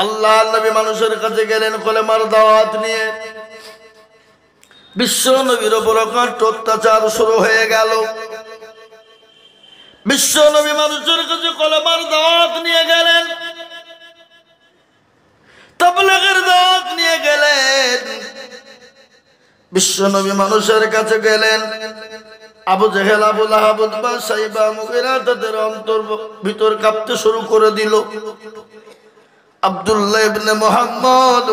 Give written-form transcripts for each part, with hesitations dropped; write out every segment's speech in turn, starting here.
আল্লাহ নবী মানুষের কাছে গেলেন কলেমার দাওয়াত নিয়ে। বিশ্ব নবীর উপর অত্যাচার শুরু হয়ে গেল। বিশ্ব নবী মানুষের কাছে কলেমার দাওয়াত নিয়ে গেলেন, তাবলীগের দাওয়াত নিয়ে গেলেন। বিশ্ব নবী মানুষের কাছে গেলেন। আবু জেহেল, আবু লাহাব, উতবা, সাইবা, মুগীরা তাদের অন্তর ভিতর কাঁপতে শুরু করে দিল। আব্দুল্লাহ ইবনে মুহাম্মদ,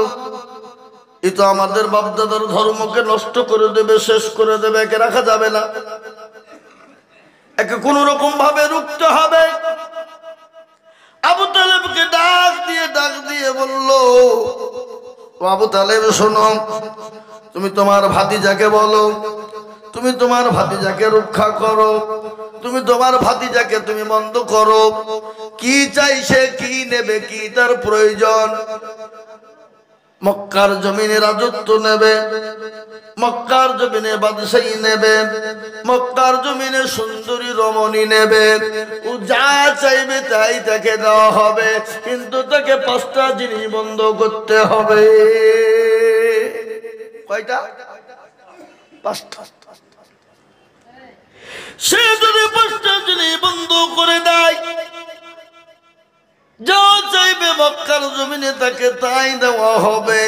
এ তো আমাদের বাপদাদার ধর্মকে নষ্ট করে দেবে, শেষ করে দেবে, একে রাখা যাবে না, একে কোন রকম ভাবে রুখতে হবে। আবু তালেবকে ডাক দিয়ে বলল, ও আবু তালেব শোনো, তুমি তোমার ভাতিজাকে বলো, তুমি তোমার ভাতিজাকে রক্ষা করো, তুমি তোমার ভাতিজাকে তুমি বন্ধ করো। কি চাই সে, কি নেবে, কি তার প্রয়োজন? মক্কার জমিনে রাজত্ব নেবে, মক্কার জমিনে বাদশাহী নেবে, মক্কার জমিনে সুন্দরী রমণী নেবে। ও যা চাইবে তাই তাকে দেওয়া হবে, কিন্তু তাকে 5টা জিনিস বন্ধ করতে হবে। কয়টা? 5টা। সে যদি 5টা জিনিস বন্ধ করে দেয়, যা চাইবে মক্কার জমিনে তাকে তাই দেওয়া হবে।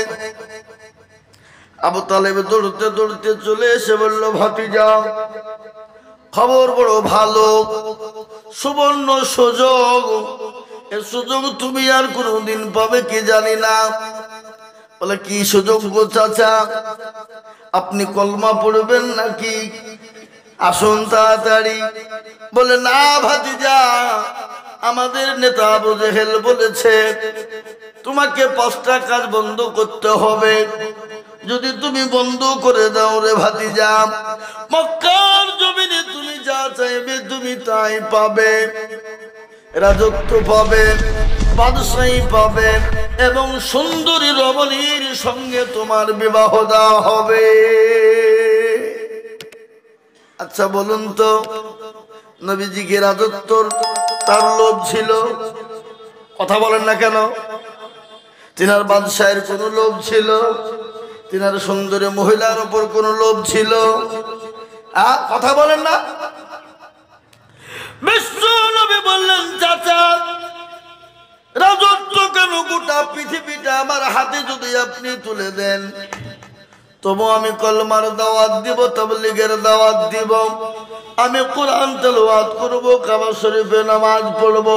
আবু তালেব দৌড়তে দৌড়তে চলে এসে বলল, ভাতিজা, খবর বড় ভালো, সুবর্ণ সুযোগ, এই সুযোগ তুমি আর কোনদিন পাবে কি জানি না। বলে, কি সুযোগ গো চাচা? আপনি কলমা পড়বেন নাকি? আসুন তাড়াতাড়ি। বলে, না ভাতিজা, আমাদের নেতা আবু জেহেল বলেছে তোমাকে 5টা কাজ বন্ধ করতে হবে। যদি তুমি বন্ধ করে দাও রে ভাতিজা, মক্কার জমিনে তুমি যা চাইবে তুমি তাই পাবে, রাজত্ব পাবে, বাদশাহী পাবে, এবং সুন্দরী রমণীর সঙ্গে তোমার বিবাহ দেওয়া হবে। আচ্ছা বলুন তো, নবীজিকে রাজত্বর তার লোভ ছিল? কথা বলেন না কেন? তিনার বাদশাহের কোন লোভ ছিল? তিনার সুন্দরী মহিলার উপর কোন লোভ ছিল? কথা বলেন না? বিশ্ব নবী বললেন, চাচা, রাজত্ব কেন, গোটা পৃথিবীটা আমার হাতে যদি আপনি তুলে দেন, তবু আমি কলমার দাওয়াত দিব, তাবলীগের দাওয়াত দিব, আমি কোরআন তেলাওয়াত করব, কাবা শরীফে নামাজ পড়ব,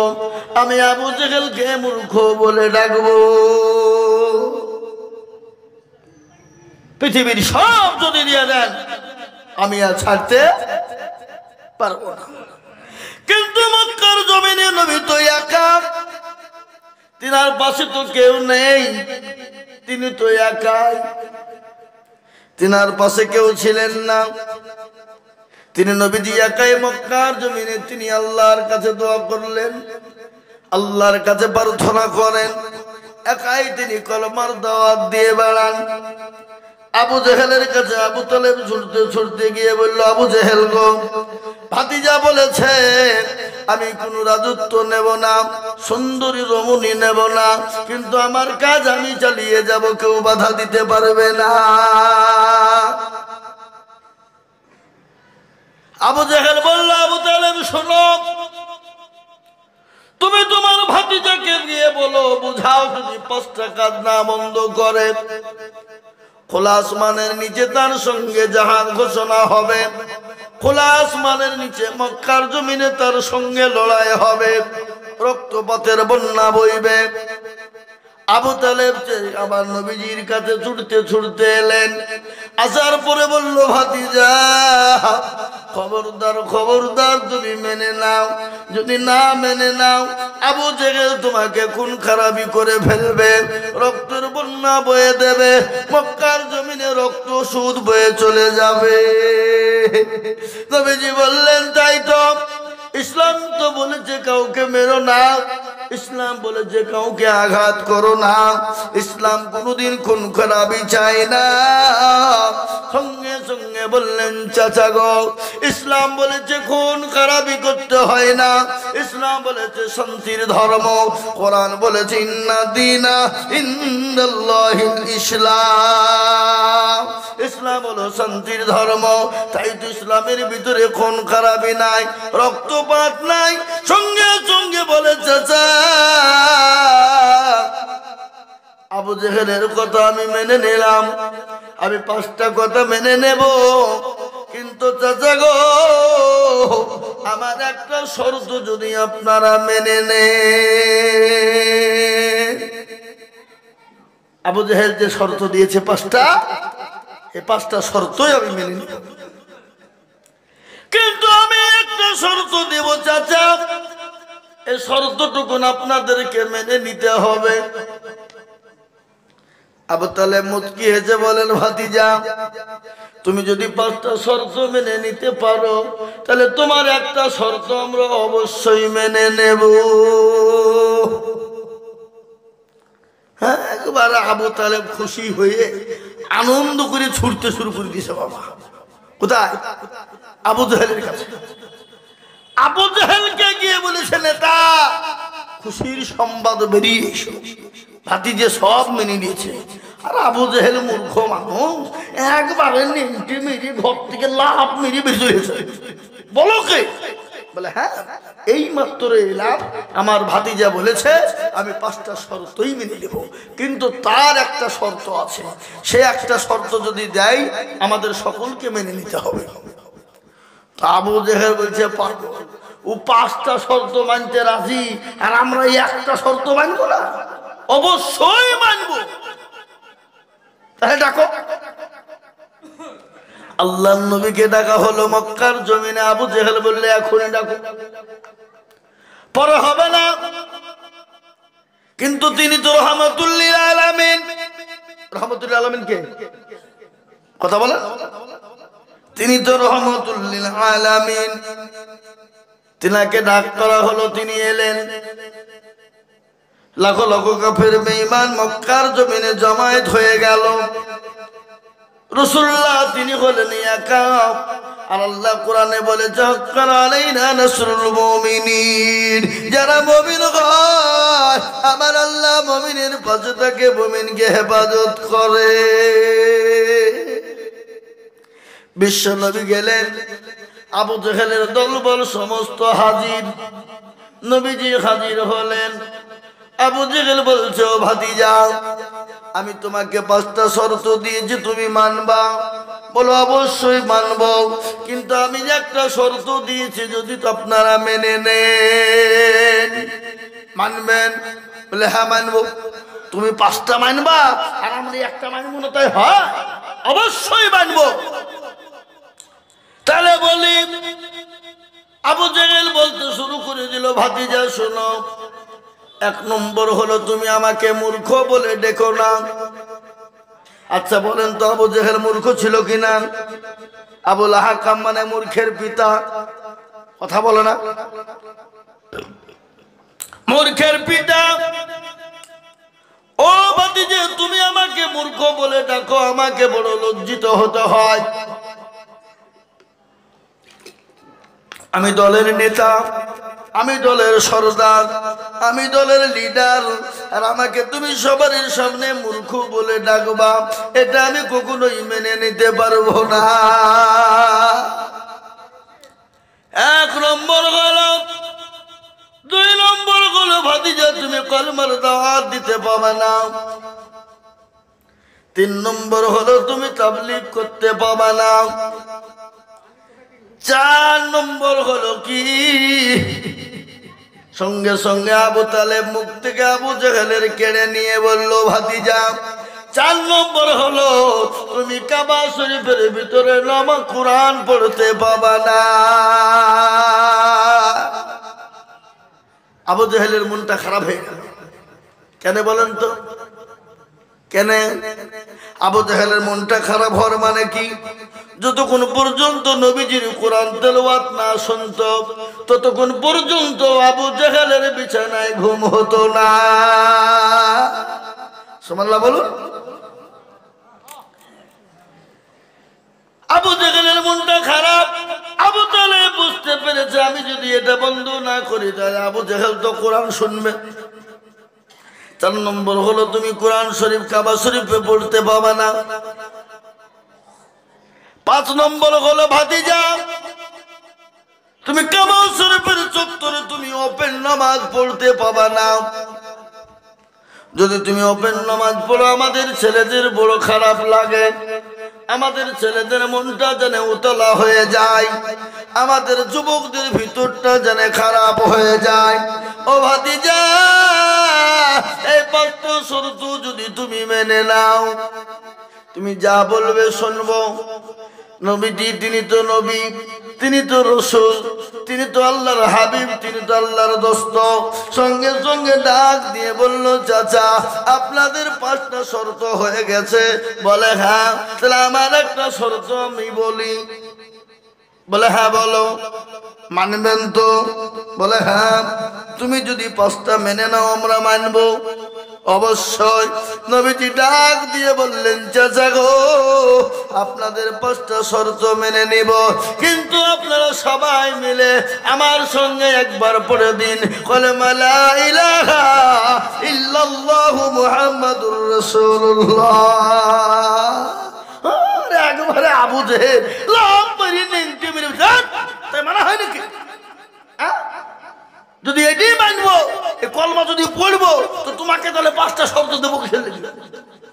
আমি আবু জেহেলকে মূর্খ বলে ডাকবো। পৃথিবীর সব যদি দিয়ে দেন, আমি আর ছাড়তে পারবো না। কিন্তু মক্কার জমিনে নবী তো একা, তিনার পাশে তো কেউ নেই, তিনি তো একাই, তিনার পাশে কেউ ছিলেন না। তিনি নবীজি একাই মক্কার জমিনে তিনি আল্লাহর কাছে দোয়া করলেন, আল্লাহর কাছে প্রার্থনা করেন, একাই তিনি কলমার দাওয়াত দিয়ে বেড়ান। আবু জেহেলের কাছে আবু তালেব ছুটতে ছুটতে গিয়ে বলল, আবু জেহেল গো, ভাতিজা বলেছে আমি কোন রাজত্ব নেব না, সুন্দরী রমণী নেব না, কিন্তু আমার কাজ আমি চালিয়ে যাব, কেউ বাধা দিতে পারবে না। আবু জেহেল বলল, আবু তালেব শোনো, তুমি তোমার ভাতিজাকে গিয়ে বলো, বুঝাও, যদি 5টা কাজ না বন্ধ করে, খোলা আসমানের নিচে তার সঙ্গে জাহান ঘোষণা হবে, খোলা আসমানের নিচে মক্কার জমিনে তার সঙ্গে লড়াই হবে, রক্তপাতের বন্যা বইবে। আবু তালেব আবার নবীজির কাছে ছুটতে ছুটতে এলেন। আসার পরে বলল, ভাতিজা, খবরদার খবরদার, তুমি মেনে নাও, যদি না মেনে নাও আবু জেহেল তোমাকে খুন খারাপি করে ফেলবে, রক্তের বন্যা বয়ে দেবে, মক্কার জমিনে রক্ত সুদ বয়ে চলে যাবে। নবীজি বললেন, তাই তো, ইসলাম তো বলেছে কাউকে মেরো না, ইসলাম বলেছে কাউকে আঘাত করো না, ইসলাম কোনদিন খুন খারাপি চায় না। সঙ্গে সঙ্গে বললেন, চাচা গো, ইসলাম বলেছে খুন খারাপি করতে হয় না, ইসলাম বলেছে শান্তির ধর্ম, কোরআন বলেছে ইন্না দীনা ইনদাল্লাহিল ইসলাম, ইসলাম হলো শান্তির ধর্ম। তাই তো ইসলামের ভিতরে খুন খারাপি নাই, রক্তপাত নাই। সঙ্গে সঙ্গে বলে চাচা আবু জেহেলের কথা আমি মেনে নিলাম, আমি 5টা কথা মেনে নেব, কিন্তু চাচা গো আমার একটা শর্ত যদি আপনারা মেনে নেন। আবু জেহেল যে শর্ত দিয়েছে 5টা, এই 5টা শর্তই আমি মেনে নিব, কিন্তু আমি একটা শর্ত দেব চাচা, এই শর্তটুকুন আপনাদেরকে মেনে নিতে হবে। আবু তালেব মুচকি হেসে বলেন ভাতিজা তুমি যদি 5টা শর্ত মেনে নিতে পারো তাহলে তোমার একটা শর্ত আমরা অবশ্যই মেনে নেব। হ্যাঁ, একবার আবু তালেব খুশি হয়ে আনন্দ করে ছুটতে শুরু করে দিয়েছে। বাবা কোথায়? আবু জেহেলের কাছে। আবু জেহেলকে গিয়ে বলেছে নেতা খুশির সংবাদ বেরিয়ে এসো, ভাতিজে সব মেনে নিয়েছে। আর আবু জেহেল মূর্খ মানুষ, একবারে নেমটে মেরে ঘর থেকে লাভ মেরে বেরিয়েছে। বলো কে? বলে হ্যাঁ এই মাত্র এলাম, আমার ভাতিজা বলেছে আমি 5টা শর্তই মেনে নেব, কিন্তু তার একটা শর্ত আছে, সে একটা শর্ত যদি দেয় আমাদের সকলকে মেনে নিতে হবে। তা আবু জেহেল বলছে পারবো, ও 5টা শর্ত মানতে রাজি, আর আমরা এই একটা শর্ত মানবো না? অবশ্যই মানবো। তাহলে ডাকো। আল্লাহর নবীকে ডাকা হলো মক্কার জমিনে। আবু জেহেল বললে এখনই ডাকো, পরে হবে না, কিন্তু তিনি তো রহমাতুল লিল আলামিন। রহমাতুল লিল আলামিন কে? কথা বলেন। তিনি তো রহমাতুল লিল আলামিন, তিনাকে ডাক করা হলো, তিনি এলেন। লাখো লাখো কাফের বেঈমান মক্কার জমিনে জমায়েত হয়ে গেল। রাসূলুল্লাহ তিনি হলেন একা, আর আল্লাহ কোরআনে বলেছে হাক্কান আলাইনা নাসরুল মুমিনিন, যারা মুমিন হয় আমার আল্লাহ মুমিনের পাশে থাকে, মুমিনকে হেফাজত করে। বিশ্ব নবী গেলেন, আবু জেহেলের দলবল সমস্ত হাজির। নবীজি হাজির হলেন। আবু জেহেল বলছে ও ভাতিজা আমি তোমাকে 5টা শর্ত দিয়েছি, তুমি মানবা? বলো অবশ্যই মানব, কিন্তু আমি যে একটা শর্ত দিয়েছি যদি তো আপনারা মেনে নেন। মানবেন? বলে হ্যাঁ মানবো। তুমি 5টা মানবা আর আমরা একটা মানবো না, তাই হয়? অবশ্যই মানবো। তাহলে বলি, আবু জেহেল বলতে শুরু করে দিল ভাতিজা শোনো, 1 নম্বর হলো তুমি আমাকে মূর্খ বলে ডেকো না। আচ্ছা বলেন তো আবু জেহেল মূর্খ ছিল কিনা? আবুল হাকাম মানে মূর্খের পিতা, কথা বলে না? মূর্খের পিতা। ও ভাতিজা তুমি আমাকে মূর্খ বলে ডাকো, আমাকে বড় লজ্জিত হতে হয়। আমি দলের নেতা, আমি দলের সরদার, আমি দলের লিডার, আর আমাকে তুমি সবার সামনে মূর্খ বলে ডাকবা, এটা আমি কখনোই মেনে নিতে পারবো না। 1 নম্বর হলো। 2 নম্বর হলো ভাতিজা তুমি কলমার দাওয়াত দিতে পাবে না। 3 নম্বর হলো তুমি তাবলীগ করতে পাবে না। 4 নম্বর হলো কি, সঙ্গে সঙ্গে আবু তালেব মুখ থেকে আবু জেহেলের কেড়ে নিয়ে বলল ভাতিজা 4 নম্বর হলো তুমি কাবা শরীফের ভিতরে নামাজ কোরআন পড়তে পাবা না। আবু জেহেলের মনটা খারাপ হয়ে গেল। কেন বলেন তো? কেন আবু জেহেলের মনটা খারাপ হওয়ার মানে কি? যতক্ষণ পর্যন্ত নবীজির কোরআন তেলাওয়াত না শুনত ততক্ষণ পর্যন্ত আবু জেহেলের বিছানায় ঘুম হতো না। সুবহানাল্লাহ বলুন। আবু জেহেলের মনটা খারাপ। আবু তালেব বুঝতে পেরে করেছে, আমি যদি এটা বন্ধ না করি তাহলে আবু জেহেল তো কোরআন শুনবে। 4 নম্বর হলো তুমি কোরআন শরীফ কাবা শরীফে পড়তে পাবে না। 5 নম্বর হলো ভাতিজা, তুমি কাবা শরীফের চত্বরে তুমি ওপেন নামাজ পড়তে পাবা না। যদি তুমি ওপেন নামাজ পড়ো আমাদের ছেলেদের বড় খারাপ লাগে, আমাদের ছেলেদের মনটা যেন উতলা হয়ে যায়, আমাদের যুবকদের ভিতরটা যেন খারাপ হয়ে যায়। ও ভাতিজা, এই 5টা শর্ত যদি তুমি মেনে নাও, তুমি যা বলবে শুনবো। নবীজি তিনি তো নবী, তিনি তো রসুল, তিনি তো আল্লাহর হাবিব, তিনি তো আল্লাহর দোস্ত। সঙ্গে সঙ্গে ডাক দিয়ে বলল, চাচা আপনাদের 5টা শর্ত হয়ে গেছে। বলে হ্যাঁ, তাহলে আমার একটা শর্ত আমি বলি। বলে হ্যাঁ বলো, মানবেন তো? বলে হ্যাঁ, তুমি যদি 5টা মেনে নাও আমরা মানবো। অবশ্যই। নবীজি ডাক দিয়ে বললেন, চাচা গো আপনাদের 5টা শর্ত মেনে নিব, কিন্তু আপনারা সবাই মিলে আমার সঙ্গে একবার পড়ে দিন কালেমা লা ইলাহা ইল্লাল্লাহু মুহাম্মাদুর রাসূলুল্লাহ। আরে একবারে আবু জেহেল লাভ মারি নিতে মেরে তাই মানা হয় নাকি? যদি এটাই মানবো, এই কলমা যদি পড়বো, তো তোমাকে তাহলে 5টা শর্ত দেবো কিসের লেগে?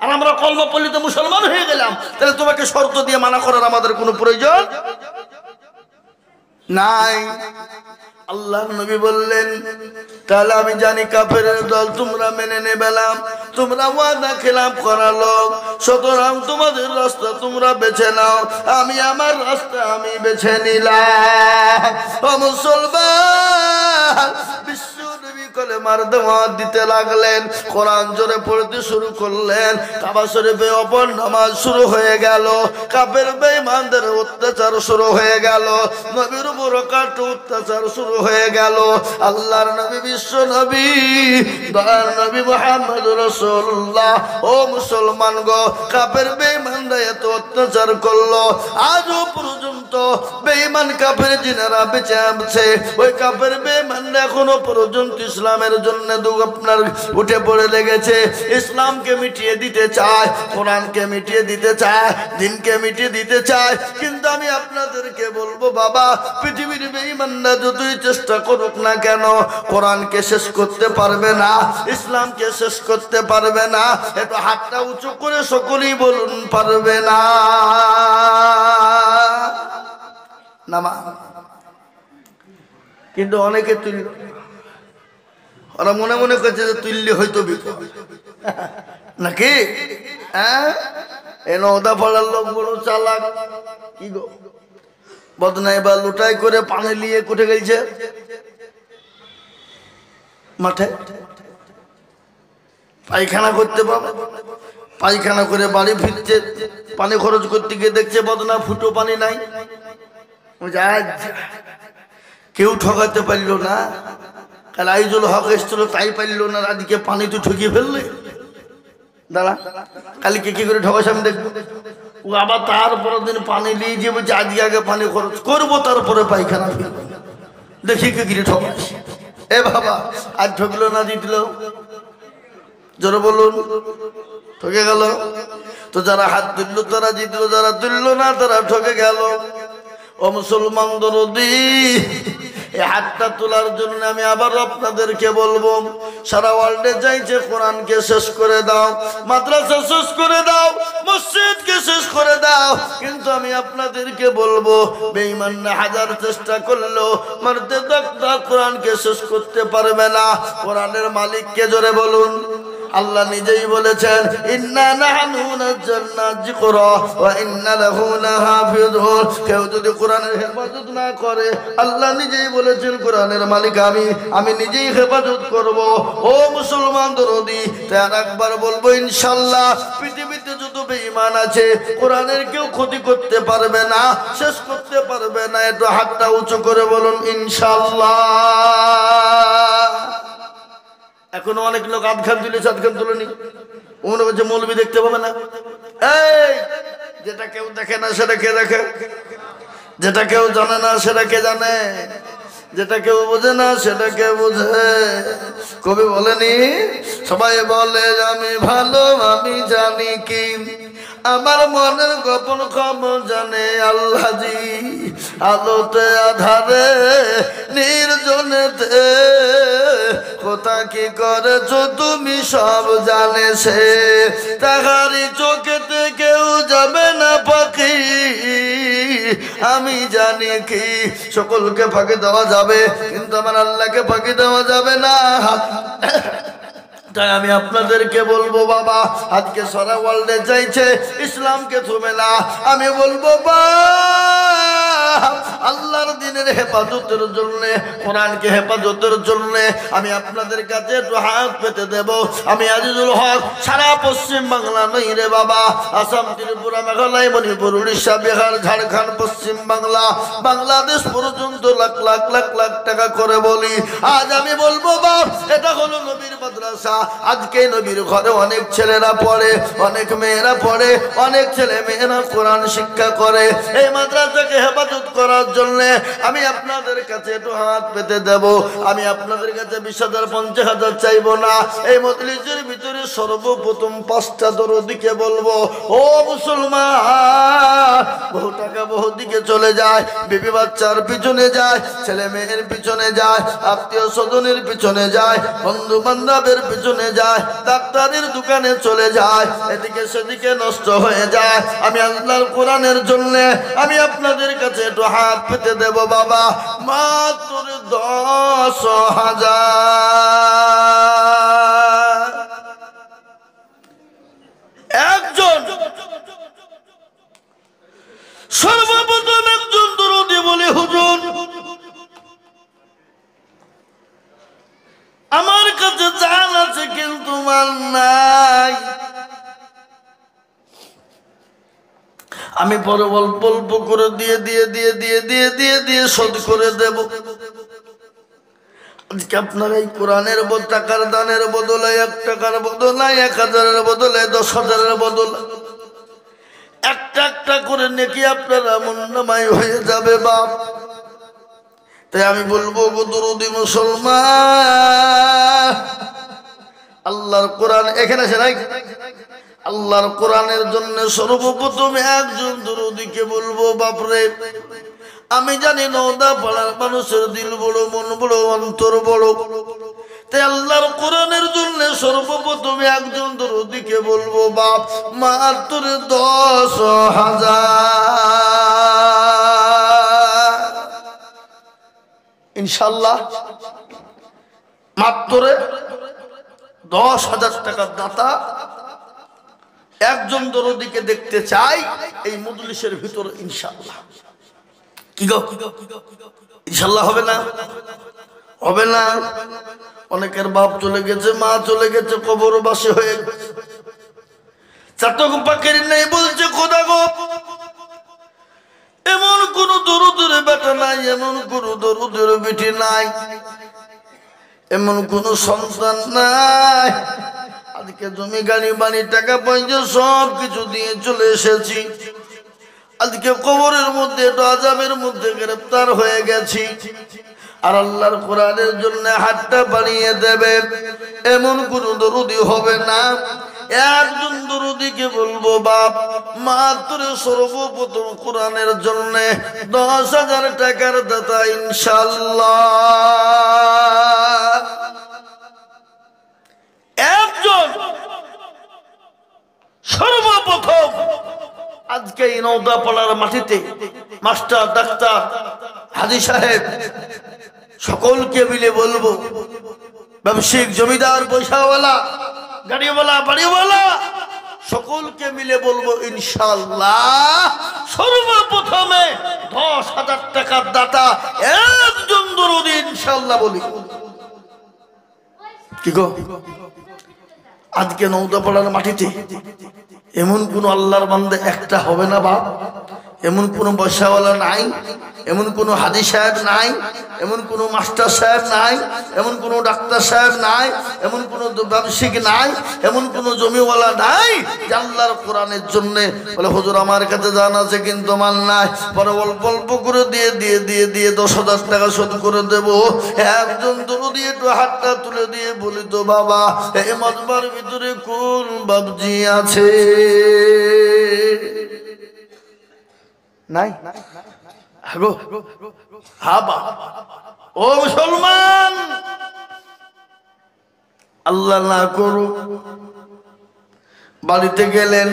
আর আমরা কলমা পড়লে তো মুসলমান হয়ে গেলাম, তাহলে তোমাকে শর্ত দিয়ে মানা করার আমাদের কোনো প্রয়োজন নাই। আল্লাহ নবী বললেন, তাহলে আমি জানি কাফেরের দল তোমরা মেনে নেবেলাম, তোমরা ওয়াদা খেলাপ করা লোক, সুতরাং তোমাদের রাস্তা তোমরা বেছে নাও, আমি আমার রাস্তা আমি বেছে নিলাম। ও মুসলমান, বিশ্ব নবী কলেমার দাওয়াত দিতে লাগলেন, কোরআন জোরে পড়তে শুরু করলেন, কাবা শরীফে অপর নামাজ শুরু হয়ে গেল, কাফের বেঈমানদের অত্যাচার শুরু হয়ে গেল, নবীর উপর কাট অত্যাচার শুরু হয়ে গেল। আল্লাহর নবী বিশ্ব নবী দয়ার নবী মুহাম্মদুর রাসূলুল্লাহ, ও মুসলমান গো, কাফের বেঈমানরা এত অত্যাচার করলো, আজও পর্যন্ত বেঈমান কাফের জিনেরা বেঁচে আছে, ওই কাফের বেঈমানরা এখনো পর্যন্ত ইসলামের জন্য আপনার উঠে পড়ে লেগেছে, ইসলামকে মিটিয়ে দিতে চায়, কোরআনকে মিটিয়ে দিতে চায়, দিনকে মিটিয়ে দিতে চায়। কিন্তু আমি আপনাদেরকে বলবো বাবা, পৃথিবীর বেঈমানরা যতই চেষ্টা করুক না কেন, কোরআনকে শেষ করতে পারবে না, ইসলামকে শেষ করতে পারবে না। একটু হাতটা উঁচু করে সকলেই বলুন, পারবে না। নামা কিন্তু অনেকে তুলল, ওরা মনে মনে করছে যে তুললে হয়তো বিপদ নাকি? হ্যাঁ, এ নওদা পাড়ার লোক বড় চালাক, কি গো বদনাই বা লুটাই করে পানি নিয়ে কোটে গেছে মাঠে পায়খানা করতে পাবে, পায়খানা করে বাড়ি ফিরছে, পানি খরচ করতে গিয়ে দেখছে বদনা ফুটো পানি নাই। কেউ ঠকাতে পারল না, কাল আইজুল হক এসছিল তাই পারল না, আজকে পানি তো ঠকিয়ে ফেললে, দাঁড়া কালকে কি করে ঠকাস আমি দেখবো। ও আবার তারপরের দিন পানি নিয়ে যে বলছে আজকে আগে পানি খরচ করবো, তারপরে পায়খানা ফেলবো, দেখি কে গিরে ঠকাস। এ বাবা, আজ ঠকলো না জিতল, জোরে বলুন, ঠকে গেল। তো যারা হাত তুললো তারা জিতলো, যারা তুললো না তারা ঠকে গেল। ও মুসলমান দরদি, এই হাতটা তোলার জন্য আমি আবার আপনাদেরকে বলবো, সারা ওয়ার্ল্ডে চাইছে কোরআনকে শেষ করে দাও, মাদ্রাসা শেষ করে দাও, মসজিদকে শেষ করে দাও, কিন্তু আমি আপনাদেরকে বলবো বেঈমানরা হাজার চেষ্টা করলেও মারতে দাও কোরআনকে শেষ করতে পারবে না। কোরআনের মালিককে জোরে বলুন। আল্লাহ নিজেই বলেছেন, ইন্না নাহনু নাযালনা যিকরা ওয়া ইন্না লাহু লাহাফিজুন। কেউ যদি কোরআনের হেফাজত না করে, আল্লাহ নিজেই বলেছেন কোরআনের মালিক আমি নিজেই হেফাজত করব। ও মুসলমান দরদি, তার একবার বলবো ইনশাআল্লাহ পৃথিবীতে যত বেঈমান আছে কোরআনের কেউ ক্ষতি করতে পারবে না, শেষ করতে পারবে না। একটু হাতটা উঁচু করে বলুন ইনশাআল্লাহ। এখনো অনেক লোক আধখান তুলেছে, আধখান তুলেনি, মনে করছে মৌলবি দেখতে পাবে না। এই যেটা কেউ দেখে না সেটা কে দেখে, যেটা কেউ জানে না সেটা কে জানে? যেটা কেউ বোঝে না সেটা কেউ বোঝে। কবি বলেনি, সবাই বলে আমি ভালো আমি জানি কি, আমার মনের গোপন খবর জানে আল্লাহজি। আলোতে আধারে নির্জনেতে কোথা কি করেছো তুমি সব জানে সে, তাহারি চোখেতে কেউ যাবে না পাখি, আমি জানি কি। সকলকে ফাঁকি দেওয়া যাবে কিন্তু আমার আল্লাহকে ফাঁকি দেওয়া যাবে না। তাই আমি আপনাদেরকে বলবো বাবা, আজকে সারা ওয়ার্ল্ডে চাইছে ইসলামকে থুবে না, আমি বলবো আল্লাহর দিনের হেফাজতের জন্য, কোরআনকে হেফাজতের জন্য আমি আপনাদের কাছে একটু হাত পেতে দেব। আমি আজিজুল হক সারা পশ্চিম বাংলা নই রে বাবা, আসাম, ত্রিপুরা, মেঘালয়, মণিপুর, উড়িষ্যা, বিহার, ঝাড়খণ্ড, পশ্চিম বাংলা, বাংলাদেশ পর্যন্ত লাখ লাখ লাখ লাখ টাকা করে বলি। আজ আমি বলবো বাপ, এটা হলো নবীর মাদ্রাসা। আজকে নবীর ঘরে অনেক ছেলেরা পড়ে, অনেক মেয়েরা পড়ে, অনেক ছেলে মেয়েরা কোরআন শিক্ষা করে। এই মাদ্রাসাকে হেফাজত করার জন্য আমি আপনাদের কাছে একটু হাত পেতে দেব। আমি আপনাদের কাছে 20,000 50,000 চাইবো না। এই মজলিসের ভিতরে সর্বপ্রথম 5টা দরদিকে বলবো, ও মুসলমান, বহু টাকা বহু দিকে চলে যায়, বিবি বাচ্চার পিছনে যায়, ছেলে মেয়ের পিছনে যায়, আত্মীয় স্বজনের পিছনে যায়, বন্ধু বান্ধবের পিছনে যায়, ডাক্তারের দোকানে চলে যায়, এদিকে সেদিকে নষ্ট হয়ে যায়। আমি আল্লাহর কোরআনের জন্য আমি আপনাদের কাছে একটু হাত পেতে দেব বাবা, মাত্র 10,000 একজন। সর্বপ্রথম একজন দরদি বলে, হুজুর আমার কাছে জান আছে কিন্তু মাল নাই, আমি পরে অল্প অল্প করে দিয়ে দিয়ে দিয়ে দিয়ে দিয়ে দিয়ে দিয়ে শোধ করে দেব। আজকে আপনার এই কোরআনের টাকার দানের বদলে, 1 টাকার বদলে, 1,000-এর বদলে, 10,000-এর বদলে একটা একটা করে নেকি আপনারা মুন্নামাই হয়ে যাবে বাপ। তাই আমি বলবো গো দরদি মুসলমান, আল্লাহর কোরআন এখানে আছে নাই, আল্লাহর কোরআনের জন্য সর্বপ্রথম একজন দরদিকে বলবো বাপরে। আমি জানি নওদা পাড়ার মানুষের দিল বড়, মন বড়, অন্তর বড়, তাই আল্লাহর কোরআনের জন্য সর্বপ্রথম একজন দরদিকে বলবো বাপ, মাত্র 10,000 ইনশাল্লাহ, মাত্র 10,000 টাকার দাতা একজন দরদিকে দেখতে চাই এই মজলিসের ভিতরে ইনশাআল্লাহ। কি গো ইনশাআল্লাহ হবে না? হবে না? অনেকের বাপ চলে গেছে, মা চলে গেছে, কবরবাসী হয়ে গেছে, চাতক পাখির নেই বলছে খোদা গো, এমন কোন দরুদের বেটা নাই, এমন কোন দরুদের বেটি নাই, এমন কোন সন্তান নাই। আজকে জমি গাড়ি বাড়ি টাকা পয়সা সব কিছু দিয়ে চলে এসেছি, আজকে কবরের মধ্যে আযাবের মধ্যে গ্রেফতার হয়ে গেছি, আর আল্লাহর কোরআনের জন্য হাতটা বাড়িয়ে দেবে এমন কোন দরুদি হবে না। একজন দরুদিকে বলবো বাপ, মাত্র সর্বপ্রথম কোরআনের জন্য 10,000 টাকার দাতা ইনশাআল্লাহ। একজন সর্বপ্রথম আজকে এই নওদাপাড়ার মাটিতে মাস্টার, ডাক্তার, হাজী সাহেব সকলকে মিলে বলবো, ব্যবসায়িক, জমিদার, পয়সাওয়ালা, গাড়িওয়ালা, বাড়িওয়ালা সকলকে মিলে বলবো ইনশাআল্লাহ সর্বপ্রথমে 10,000 টাকার দাতা একজন দরুদি ইনশাআল্লাহ বলি। কি গো আজকে নওদাপাড়ার মাটিতে এমন কোন আল্লাহর বান্দা একটা হবে না বাপ? এমন কোনো পয়সাওয়ালা নাই, এমন কোনো হাজি সাহেব নাই, এমন কোনো মাস্টার সাহেব নাই, এমন কোনো ডাক্তার সাহেব নাই, এমন কোনো ব্যবসায়িক নাই, এমন কোনো জমিওয়ালা নাই যে আল্লাহর কোরআনের জন্য বলে হুজুর আমার কাছে জান আছে কিন্তু মান নাই, পরে অল্প অল্প করে দিয়ে দিয়ে দিয়ে দিয়ে 10,000 টাকা শোধ করে দেব। একজন দরদি একটু হাতটা তুলে দিয়ে বলি তো বাবা এই মজমার ভিতরে কোন বাবজি আছে? নাই? আগো হাবা ও মুসলমান, আল্লাহ না করুক বাড়িতে গেলেন,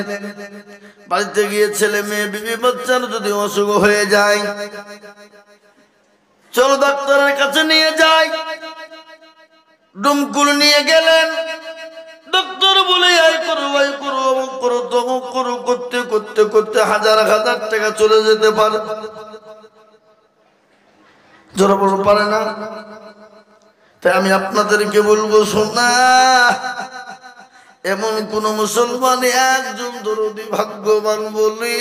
বাড়িতে গিয়ে ছেলে মেয়ে বিবি বাচ্চার যদি অসুখ হয়ে যায়, চলো ডাক্তারের কাছে নিয়ে যাই। ডুমকুল নিয়ে গেলেন, ডাক্তার বলে এই করো ওই করো অমুক করো তমুক করো, করতে করতে করতে হাজার হাজার টাকা চলে যেতে পারে, জোরে বড় পারে না। তাই আমি আপনাদেরকে বলবো শোনা, এমন কোন মুসলমান একজন দরদি ভাগ্যবান বলি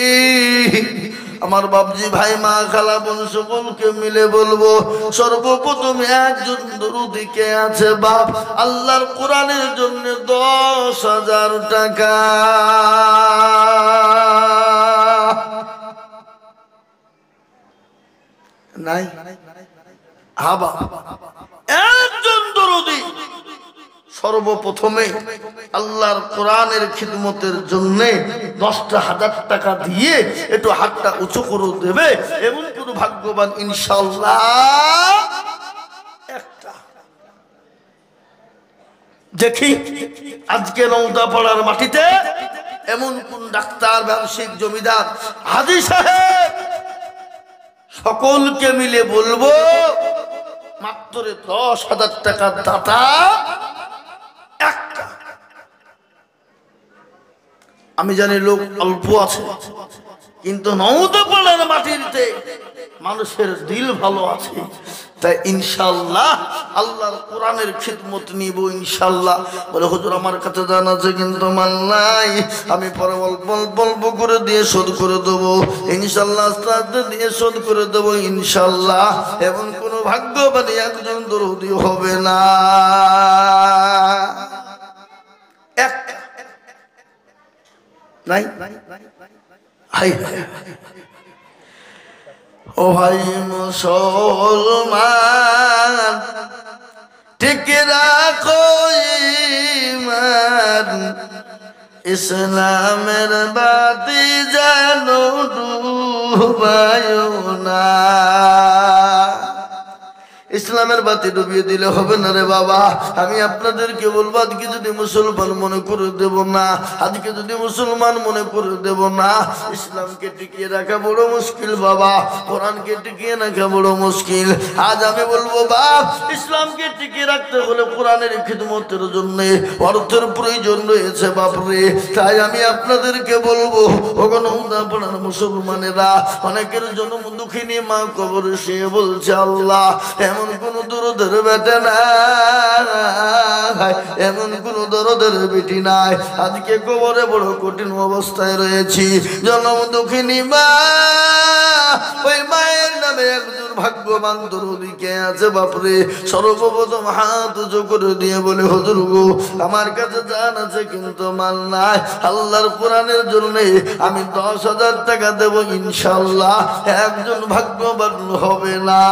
আমার বাপজি ভাই মা খালা বোন সকলকে মিলে বলবো সর্বপ্রথম একজন দরদি কে আছে বাপ? আল্লাহর কোরআনের জন্য 10,000 টাকা নাই? হাবা একজন দরদি সর্বপ্রথমে আল্লাহর কোরআনের খিদমতের জন্য 10,000 টাকা দিয়ে একটু হাতটা উঁচু করে দেবে এমন কোন ভাগ্যবান ইনশাআল্লাহ একটা দেখি। আজকে নওদাপাড়ার মাটিতে এমন কোন ডাক্তার, ব্যবসায়িক, জমিদার, হাজী সাহেব সকলকে মিলে বলবো মাত্র 10,000 টাকার দাতা একটা। আমি জানি লোক অল্প আছে, কিন্তু নওদাপাড়ার মাটিতে মানুষের দিল ভালো আছে। তাই ইনশাআল্লাহ আল্লাহর কোরআনের খিদমত নিব ইনশাআল্লাহ। বলে হুজুর আমার কাছে জানা আছে কিন্তু মান নাই, আমি পরে অল্প অল্প করে দিয়ে শোধ করে দেবো ইনশাআল্লাহ, আস্তে দিয়ে শোধ করে দেবো ইনশাআল্লাহ। এমন কোনো ভাগ্যবান একজন দরদি হবে না। এক নাই? হাই ও ভাই মুসলমান, ঠিক রাখো ঈমান, ইসলামের বাতি যেন ডুবায়ো না। ইসলামের বাতি ডুবিয়ে দিলে হবে না রে বাবা। আমি আপনাদেরকে বলবো আজকে যদি মুসলমান মনে করে দেব না, আজকে যদি মুসলমান মনে করে দেব না, ইসলামকে টিকিয়ে রাখা বড় মুশকিল বাবা, কোরআনকে টিকিয়ে রাখা বড় মুশকিল। আজ আমি বলবো বাপ, ইসলামকে টিকিয়ে রাখতে হলে কোরআনের খিদমতের জন্য অর্থের প্রয়োজন রয়েছে বাপরে। তাই আমি আপনাদেরকে বলবো ওগণাপড়ার মুসলমানেরা, অনেকের জন্ম দুঃখিনী মা কবরে সে বলছে আল্লাহ এমন কোন দরদের বেটে নাই, এমন কোন দরদের বেটি নাই, আজকে কবরে বড় কঠিন অবস্থায় রয়েছি। জন্ম দুঃখিনী মা, ওই মায়ের নামে একজন ভাগ্যবান দরদি কে আছে বাপরে? সর্বপ্রথম হাত উঁচু করে দিয়ে বলে হুজুর গো আমার কাছে জান আছে কিন্তু মাল নাই, আল্লাহর কোরআনের জন্য আমি 10,000 টাকা দেব ইনশাআল্লাহ। একজন ভাগ্যবান হবে না।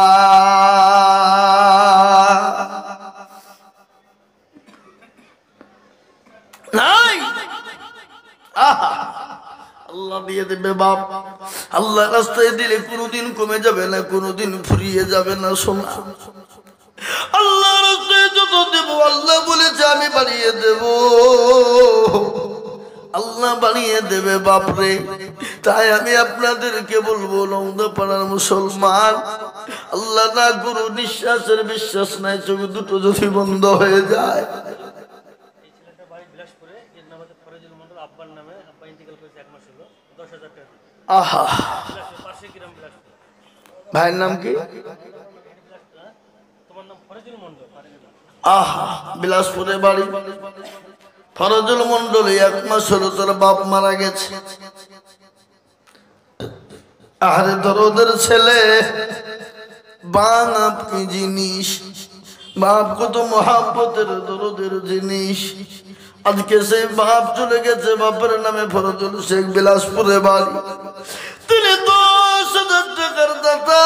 নাই? আল্লাহ দিয়ে দেবে বাপ, আল্লাহ রাস্তায় দিলে কোনোদিন কমে যাবে না, কোনোদিন ফুরিয়ে যাবে না সোনা। আল্লাহ রাস্তায় যত দেব আল্লাহ বলেছে আমি বাড়িয়ে দেব, আল্লাহ বাড়িয়ে দেবে বাপরে। তাই আমি আপনাদেরকে বলবো নওদাপাড়ার মুসলমান, আল্লাহ না করুন নিঃশ্বাসের বিশ্বাস নাই, চোখ দুটো যদি বন্ধ হয়ে যায়। আহা, ভাইয়ের নাম কি? আহা, বিলাসপুরে বাড়ি। ফরজুল মন্ডল 1 মাস হলো তার বাপ মারা গেছে। আরে দরদের ছেলে, বাপ কি জিনিস, বাপ কত মহাব্বতের দরদের জিনিস। আজকে সেই বাপ চলে গেছে, বাপের নামে ফরজুল শেখ বিলাসপুরে বাড়ি, তিনি 10,000 টাকার দাতা।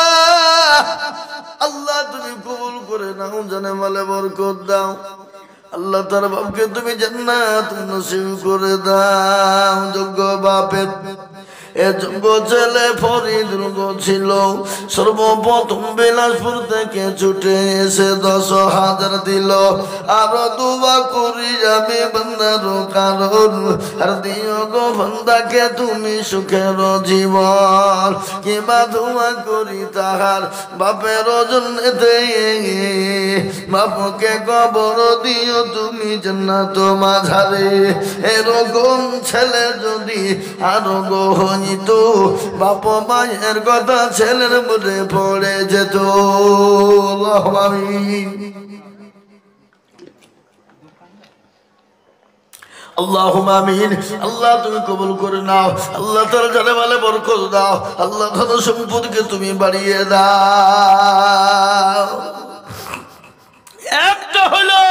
আল্লাহ তুমি কবুল করে নাও, জানে মালে বরকত দাও। আল্লাহ তার বাপকে তুমি জান্নাত নসিব করে দাও। যোগ্য বাপের এ যোগ্য ছেলে ফরিদুল ছিল, সর্বপ্রথম বিলাসপুর থেকে ছুটে এসে 10,000 দিল। আরো দুয়া করি আমি বান্দার কারণ, আর দিও গো বান্দাকে তুমি সুখের জীবন। কিবা দুয়া করি তাহার বাপের জন্যে, বাপকে কবর দিও তুমি জান্নাত মাঝারে। এরকম ছেলে যদি আরো গো তো বাপ মায়ের কথা ছেলের মনে পড়ে যেত। আল্লাহুম্মা আমিন। আল্লাহ তুমি কবুল করে নাও। আল্লাহ তাআলা জানে মালে বরকত দাও। আল্লাহ ধন সম্পদকে তুমি বাড়িয়ে দাও। একটা হলো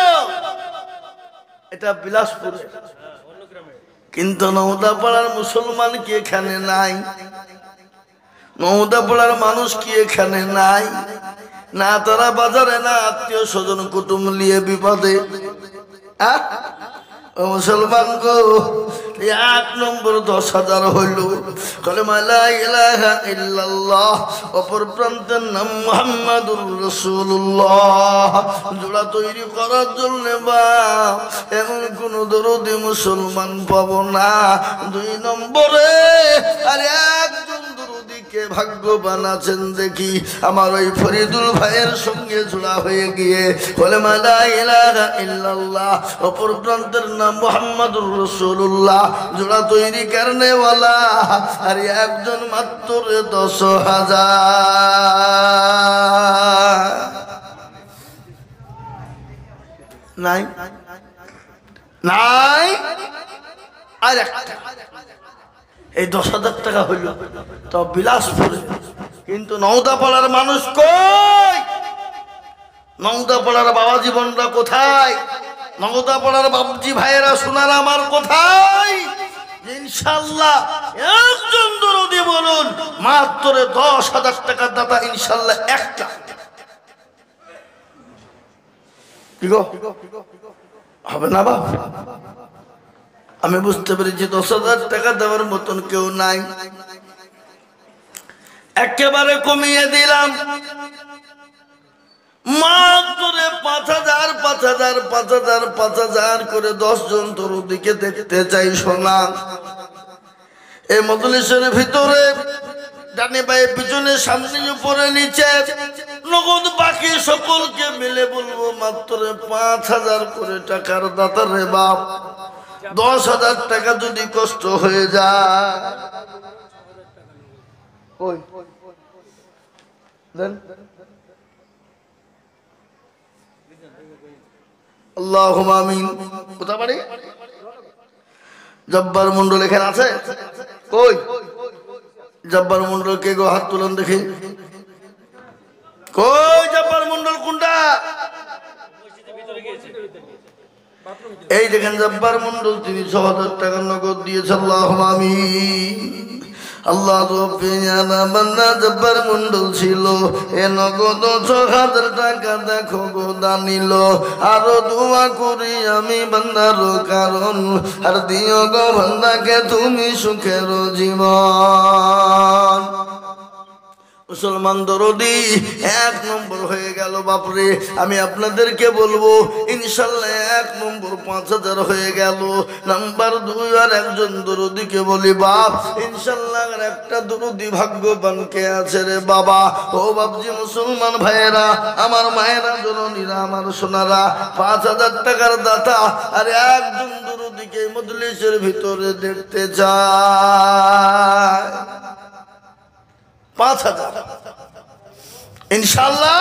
এটা বিলাসপুরে, কিন্তু নওদাপাড়ার মুসলমান কি এখানে নাই? নওদাপাড়ার মানুষ কি এখানে নাই? না তারা বাজারে, না আত্মীয় স্বজন কুটুম নিয়ে বিপদে। মুসলমান গো, 1 নম্বর 10,000 হইল কালেমা লা ইলাহা ইল্লাল্লাহ, অপর প্রান্তের নাম মুহাম্মাদুর রাসূলুল্লাহ। জোড়া তৈরি করার জন্য বাপ এমন কোন দরদি মুসলমান পাবো না। 2 নম্বরে আরে একজন দরদিকে ভাগ্যবান আছেন দেখি, আমার ওই ফরিদুল ভাইয়ের সঙ্গে জোড়া হয়ে গিয়ে কালেমা লা ইলাহা ইল্লাল্লাহ, অপর প্রান্তের নাম মুহাম্মাদুর রাসূলুল্লাহ, জোড়া তৈরি করনে वाला আর একজন মাত্র 10,000 নাই নাই। আর এই 10,000 টাকা হইল তো বিলাসপুরে, কিন্তু নওদাপাড়ার মানুষ কই? নওদাপাড়ার বাবা জীবনরা কোথায়? নওদাপাড়ার বাবজি ভাইয়েরা সোনার আমার কোথায়? ইনশাআল্লাহ একজন দরদি বলুন, মাত্র 10,000 টাকার দাতা ইনশাআল্লাহ একটা। কি গো হবে না বাপ? আমি বুঝতে পেরেছি 10,000 টাকা দেওয়ার মতন কেউ নাই, একেবারে কমিয়ে দিলাম। মাত্র 5,000 5,000 5,000 5,000 করে 10 জন দরদিকে দেখতে চাই সোনা। এই মজলিসের ভিতরে ডানে বায়ে পিছনে সামনে উপরে নিচে নগদ বাকি সকলকে মিলে বলবো মাত্র 5,000 করে টাকার দাতা রে বাপ। 10,000 টাকা যদি কষ্ট হয়ে যায় ওই দেন। আল্লাহুম্মা আমিন। কোথা বাড়ি? জব্বার মন্ডল এখানে আছে? কই জব্বার মন্ডল? কে গো হাত তুলুন দেখি। কই জব্বার মন্ডল কোনটা? এই দেখেন জব্বার মন্ডল, তিনি 6,000 টাকা নগদ দিয়েছে। আল্লাহুম্মা আমিন। আল্লাহ বান্না জব্বার মন্ডল ছিল, এ নগদ 6,000 টাকা দেখো গো দানিল। আরো দোয়া করি আমি বান্দার কারণ, আর দিও গো বান্দাকে তুমি সুখের জীবন। মুসলমান দরদি 1 নম্বর হয়ে গেল বাপরে। আমি আপনাদেরকে বলবো ইনশাআল্লাহ 1 নম্বর 5,000 হয়ে গেল। নাম্বার 2 আর একজন দরদিকে বলি বাপ ইনশাআল্লাহ আর একটা দরদি ভাগ্যবান কে আছে রে বাবা? ও বাপজি মুসলমান ভাইয়েরা, আমার মায়েরা, জননীরা, আমার সোনারা, 5,000 টাকার দাতা আর একজন দরদিকে মজলিসের ভিতরে দেখতে চায়। 5,000 ইনশাআল্লাহ।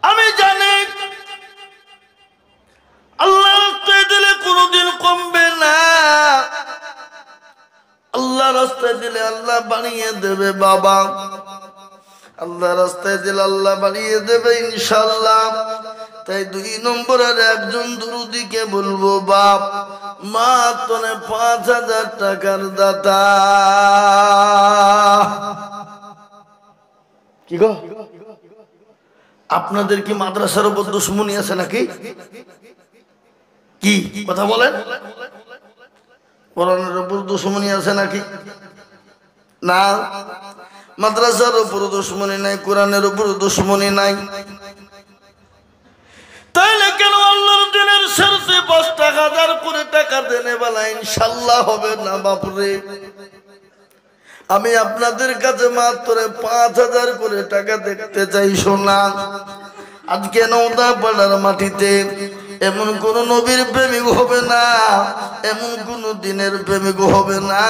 আমি জানি আল্লাহর রাস্তায় দিলে কোনোদিন কমবে না। আল্লাহ রাস্তায় দিলে আল্লাহ বানিয়ে দেবে বাবা, আল্লাহ রাস্তায় দিলে আল্লাহ বানিয়ে দেবে ইনশাআল্লাহ। তাই 2 নম্বরের একজন দুরুদিকে বলবো বাপ মা তোরে 5000 টাকার দাতা। কি গো আপনাদের কি মাদ্রাসার উপর দুশ্মনী আছে নাকি? কি কথা বলেন? কোরআনের উপর দুশ্মনী আছে নাকি? না, মাদ্রাসার উপর দুশ্মনী নাই, কোরআনের উপর দুশ্মনী নাই। তাইলে কেন আল্লাহর দিনের স্বার্থে 5,000 করে টাকা দেনে বেলা ইনশাআল্লাহ হবে না বাপরে? আমি আপনাদের কাছে মাত্র 5,000 করে টাকা দেখতে চাই সোনা। আজকে নওদাপাড়ার মাটিতে এমন কোন নবীর প্রেমিক হবে না, এমন কোন দিনের প্রেমিক হবে না।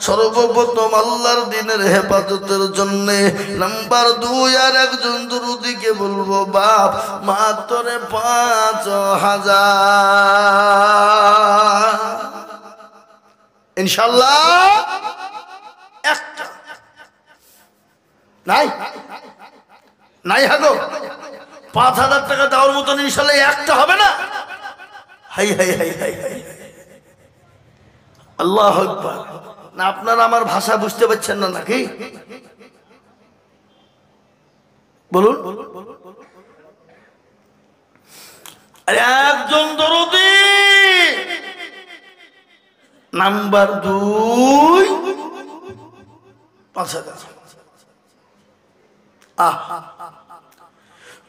সর্বপ্রথম আল্লাহর দিনের হেফাজতের জন্য নাম্বার 2 আর একজন দুরুদিকে বলবো বাপ মাত্র 5,000 ইনশাআল্লাহ। একটা নাই নাই হাগো 5,000 টাকা দেওয়ার মতন ইনশাআল্লাহ একটা হবে না। High high high high high আল্লাহু আকবার। না আপনারা আমার ভাষা বুঝতে পারছেন না নাকি? বলুন। আরে একজন দরদি নাম্বার 2 5,000।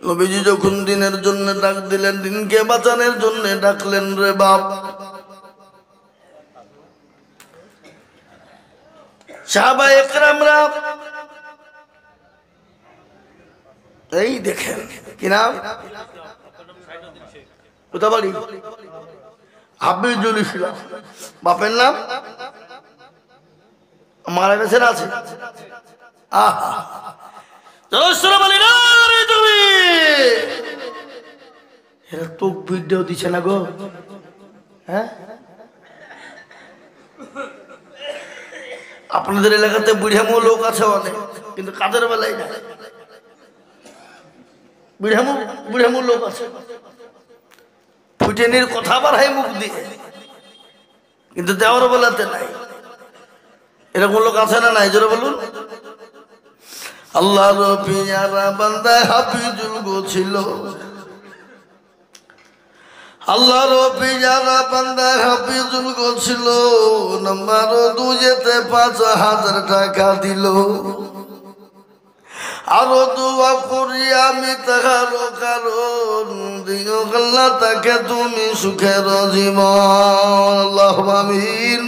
নবীজি যখন দিনের জন্য ডাক দিলেন, দিনকে বাঁচানোর জন্য ডাকলেন রে বাপ। সাহাবা একরামরা এই দেখেন কি নাম কোথা বাড়ি? হাফিজুল ইসলাম। বাপের নাম মারা গেছে না আছে? আহা এরা তকবীর দিচ্ছে না গো। হ্যাঁ আপনাদের এলাকাতে বুড়ামো লোক আছে অনেক, কিন্তু কাদের বেলায় না। বুড়ামো লোক আছে, ফুটেনির কথা বাড়ায় মুখ দিয়ে, কিন্তু দেওয়ার বেলাতে নাই। এরকম লোক আছে না নাই? জোরে বলুন। আল্লাহর পিয়ারা বান্দা হাফিজুল গো ছিল, আল্লাহর পিয়ারা বান্দা হাফিজুল গো ছিল। নাম্বার 2 যেতে 5,000 টাকা দিল। আরো দোয়া করি আমি তাহার কারণ দিও আল্লাহ তাকে তুমি সুখের জীবন। আল্লাহুম্মা আমিন।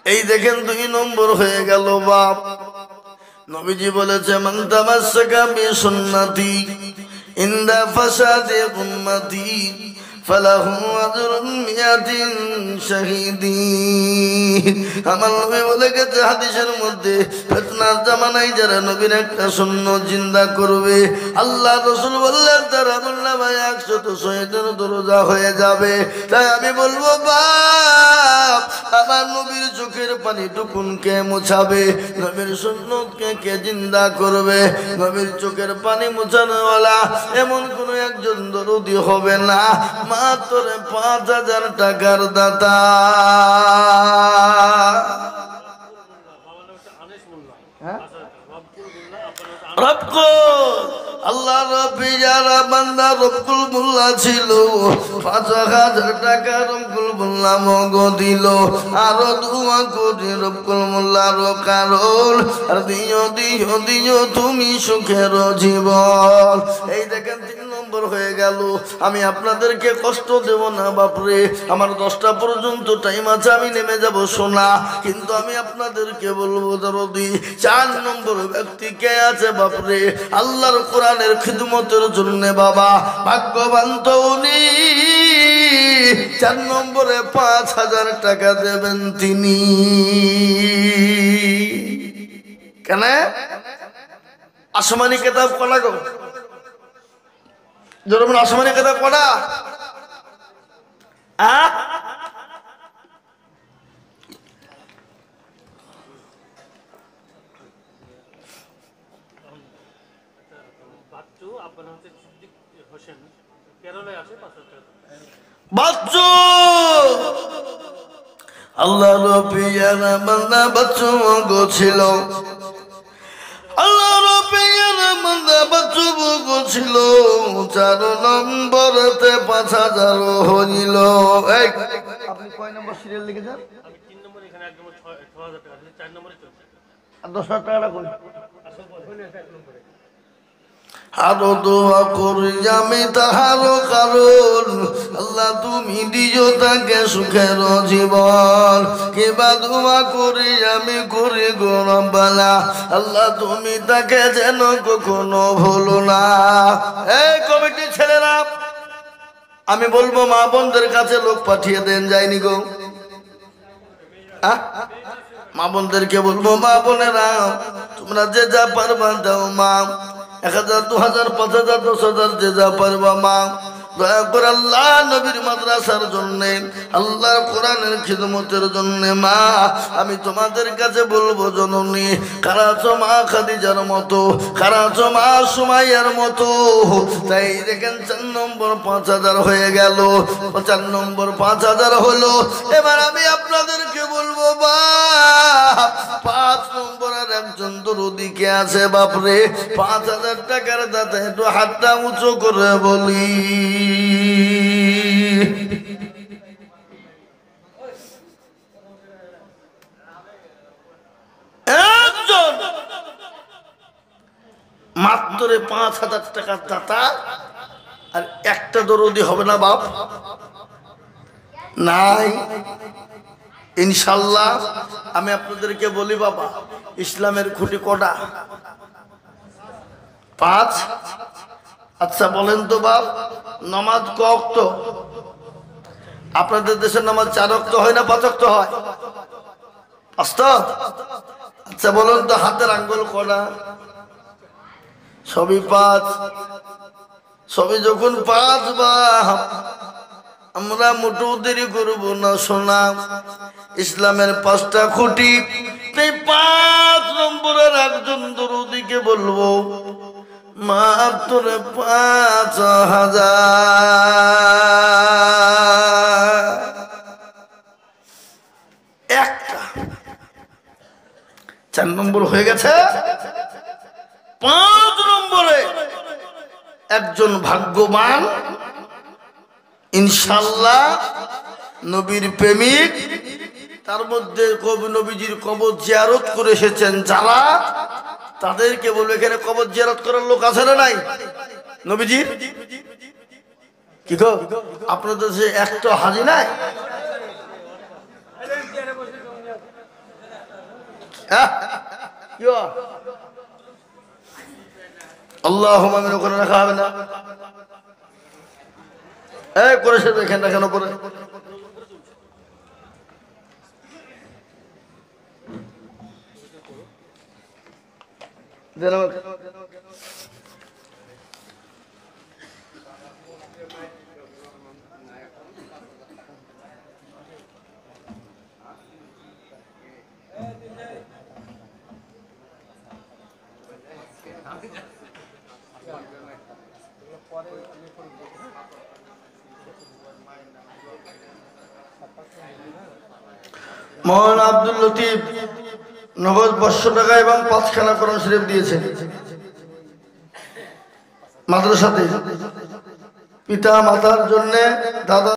এই দেখেন 2 নম্বর হয়ে গেল বাপ। নবীজি বলেছে মান তামাসসাকা বিসুন্নতি ইনদা ফাসাদি উম্মতি ফালাহু আজরুন মিয়াতিন শাহীদিন। আমার নবী বলে গেছে হাদিসের মধ্যে, ফিতনার জামানায় যারা নবীর একটা সুন্নাত জিন্দা করবে, আল্লাহ রাসূল বললেন তার আমলনামায় 100 শহীদের দরজা হয়ে যাবে। তাই আমি বলবো বাপ আমার নবীর চোখের পানি টুকুন কে মোছাবে? নবীর সুন্নতকে কে জিন্দা করবে? নবীর চোখের পানি মোছানোওয়ালা এমন কোন একজন দরদি হবে না। মাত্র 5,000 টাকার দাতা। আল্লাহ রব্বি যারা বান্দা রব্বুল মোল্লা ছিল, 5,000 টাকা রব্বুল মোল্লা মগ দিল। আরো দোয়া করি রব্বুল মোল্লার কারণ আর দিও দিও দিও তুমি সুখের জীবন। এই দেখেন 3 নম্বর হয়ে গেল। আমি আপনাদেরকে কষ্ট দেব না বাপরে, আমার 10টা পর্যন্ত টাইম আছে, আমি নেমে যাব সোনা। কিন্তু আমি আপনাদেরকে বলবো দরদি 4 নম্বর ব্যক্তি কে আছে বাপরে? আল্লাহর কোরআনের খিদমতের জন্য বাবা ভাগ্যবান তো উনি। 4 নম্বরে 5,000 টাকা দেবেন তিনি। কেন? আসমানি কিতাব পড়া গো, যেমন আসমানি কিতাব পড়া। বাচ্চু আল্লাহ রবিয়ানা বান্দা বাচ্চু গো ছিল, আল্লাহ রবিয়ানা বান্দা বাচ্চু গো ছিল। 4 নম্বরতে 5000 হইল। আপনি কয় নম্বর সিরিয়াল লিখেছেন? আমি 3 নম্বর, এখানে 1 নম্বর 6000 টাকা, 4 নম্বরে চলছে। আর 10000 টাকাটা কই? আসল বলে 1 নম্বরে। আরো দোয়া করি আমি তাহার কারণ, আল্লাহ তুমি দিও তাকে সুখের জীবন। কিবা দোয়া করি আমি করি গো রব্বানা, আল্লাহ তুমি তাকে যেন কখনো ভুলো না। এই কমিটির ছেলেরা, আমি বলবো মা বোনদের কাছে লোক পাঠিয়ে দেন, যায়নি গো? মা বোনদেরকে বলবো, মা বোনেরা তোমরা যে যা পারবা দাও মা। 1000, 2000, 5000, 10000 যে যা পারবা মা। দয়া করে আল্লাহ নবীর মাদ্রাসার জন্যে, আল্লাহর কোরআনের খিদমতের জন্যে মা আমি তোমাদের কাছে বলবো জননী, কারা আছো মা খাদিজার মতো, কারা আছো মা সুমাইয়ার মতো। তাই দেখেন 4 নম্বর 5000 হয়ে গেল, 4 নম্বর 5000 হলো। এবার আমি আপনাদেরকে বলবো বা 5 নম্বর আর একজন দরুদি কে আছে বাপরে? 5000 টাকার দাতা একটু হাতটা উঁচু করে বলি। একজন মাত্র 5000 টাকার দাতা, আর একটা দরুদি হবে না বাপ? নাই। ইনশাল্লাহ আমি আপনাদেরকে বলি বাবা, ইসলামের খুঁটি কটা? 5। আচ্ছা বলেন তো বাপ, নামাজ ক ওয়াক্ত? আপনাদের দেশের নামাজ 4 ওয়াক্ত হয় না 5 ওয়াক্ত হয়? 5। আচ্ছা বলেন তো হাতের আঙ্গুল কটা? সবই 5। সবই যখন 5 বাপ, আমরা মোটেও দেরি করবো না শোনা। ইসলামের 5টা খুঁটি, তাই 5 নম্বরের একজন দরুদিকে বলবো মাত্র 5000। একটা 4 নম্বর হয়ে গেছে। 5 নম্বরে একজন ভাগ্যবান, ইনশাল্লাহ নবীর প্রেমিক, তার মধ্যে কবি নবীজির কবর জিয়ারত করে এসেছেন যারা, তাদেরকে বলবো এখানে কবর জিয়ারত করার লোক আছে না নাই? নবীজির কি গো আপনাদের যে একটা হাজি নাই? আল্লাহুম্মা আমিন। ওখানে রাখা হবে না? এই করেছে দেখেন না কেন পরে? মোহন আব্দুল লতিফ নগদ 500 টাকা এবং 5খানা কোরআন শরীফ দিয়েছে মাদ্রাসাতে, পিতা মাতার জন্য, দাদা